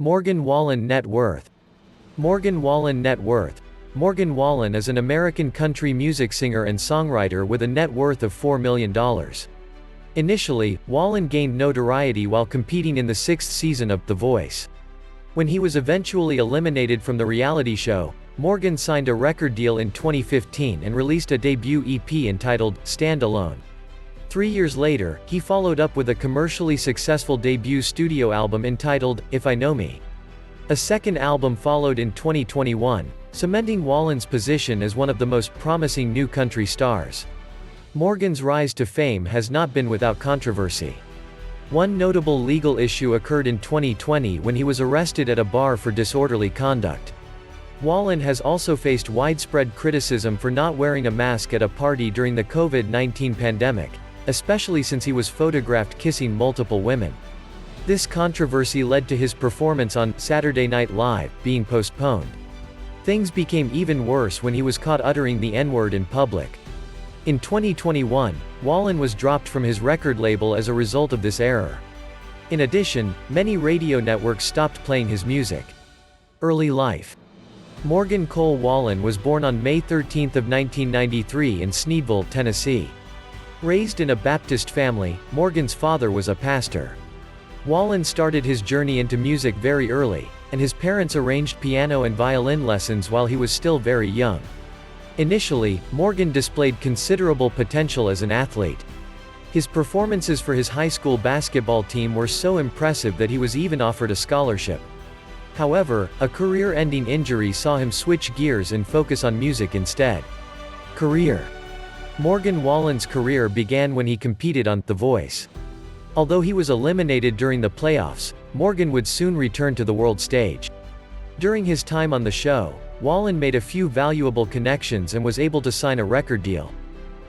Morgan Wallen Net Worth. Morgan Wallen Net Worth. Morgan Wallen is an American country music singer and songwriter with a net worth of $4 million. Initially, Wallen gained notoriety while competing in the sixth season of The Voice. When he was eventually eliminated from the reality show, Morgan signed a record deal in 2015 and released a debut EP entitled Stand Alone. 3 years later, he followed up with a commercially successful debut studio album entitled If I Know Me. A second album followed in 2021, cementing Wallen's position as one of the most promising new country stars. Morgan's rise to fame has not been without controversy. One notable legal issue occurred in 2020 when he was arrested at a bar for disorderly conduct. Wallen has also faced widespread criticism for not wearing a mask at a party during the COVID-19 pandemic, especially since he was photographed kissing multiple women. This controversy led to his performance on Saturday Night Live being postponed. Things became even worse when he was caught uttering the N-word in public. In 2021, Wallen was dropped from his record label as a result of this error. In addition, many radio networks stopped playing his music. Early life. Morgan Cole Wallen was born on May 13 of 1993 in Sneedville, Tennessee. Raised in a Baptist family, Morgan's father was a pastor. Wallen started his journey into music very early, and his parents arranged piano and violin lessons while he was still very young. Initially, Morgan displayed considerable potential as an athlete. His performances for his high school basketball team were so impressive that he was even offered a scholarship. However, a career-ending injury saw him switch gears and focus on music instead. Career. Morgan Wallen's career began when he competed on The Voice. Although he was eliminated during the playoffs, Morgan would soon return to the world stage. During his time on the show, Wallen made a few valuable connections and was able to sign a record deal.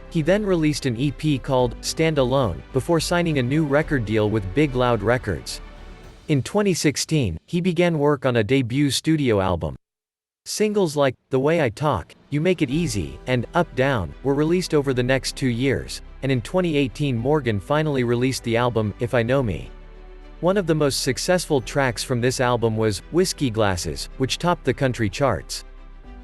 He then released an EP called Stand Alone, before signing a new record deal with Big Loud Records. In 2016, he began work on a debut studio album. Singles like The Way I Talk, You Make It Easy, and Up Down were released over the next 2 years, and in 2018 Morgan finally released the album If I Know Me. One of the most successful tracks from this album was Whiskey Glasses, which topped the country charts.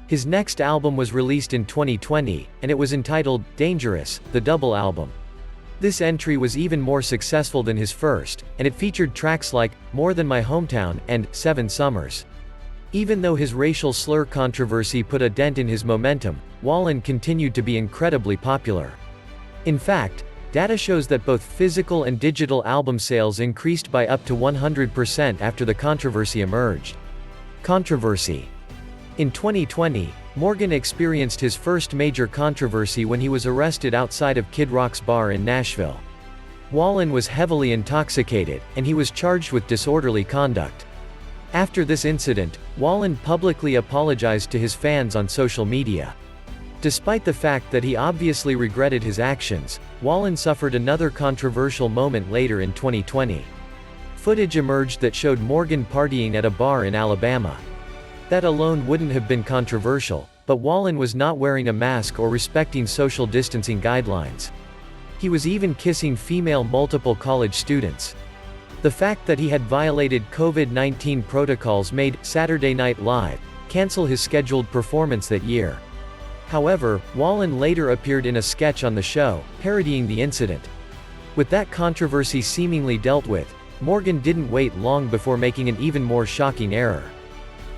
His next album was released in 2020, and it was entitled Dangerous, the double album. This entry was even more successful than his first, and it featured tracks like More Than My Hometown and 7 Summers. Even though his racial slur controversy put a dent in his momentum, Wallen continued to be incredibly popular. In fact, data shows that both physical and digital album sales increased by up to 100% after the controversy emerged. Controversy. In 2020, Morgan experienced his first major controversy when he was arrested outside of Kid Rock's bar in Nashville. Wallen was heavily intoxicated, and he was charged with disorderly conduct. After this incident, Wallen publicly apologized to his fans on social media. Despite the fact that he obviously regretted his actions, Wallen suffered another controversial moment later in 2020. Footage emerged that showed Morgan partying at a bar in Alabama. That alone wouldn't have been controversial, but Wallen was not wearing a mask or respecting social distancing guidelines. He was even kissing female multiple college students. The fact that he had violated COVID-19 protocols made Saturday Night Live cancel his scheduled performance that year. However, Wallen later appeared in a sketch on the show, parodying the incident. With that controversy seemingly dealt with, Morgan didn't wait long before making an even more shocking error.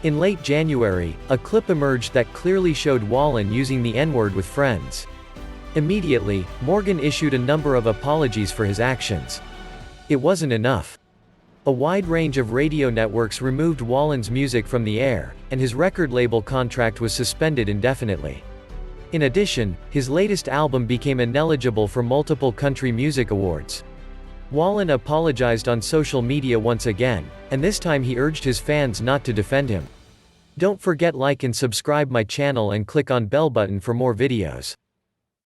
In late January, a clip emerged that clearly showed Wallen using the N-word with friends. Immediately, Morgan issued a number of apologies for his actions. It wasn't enough. A wide range of radio networks removed Wallen's music from the air, and his record label contract was suspended indefinitely. In addition, his latest album became ineligible for multiple country music awards. Wallen apologized on social media once again, and this time he urged his fans not to defend him. Don't forget like and subscribe my channel and click on bell button for more videos.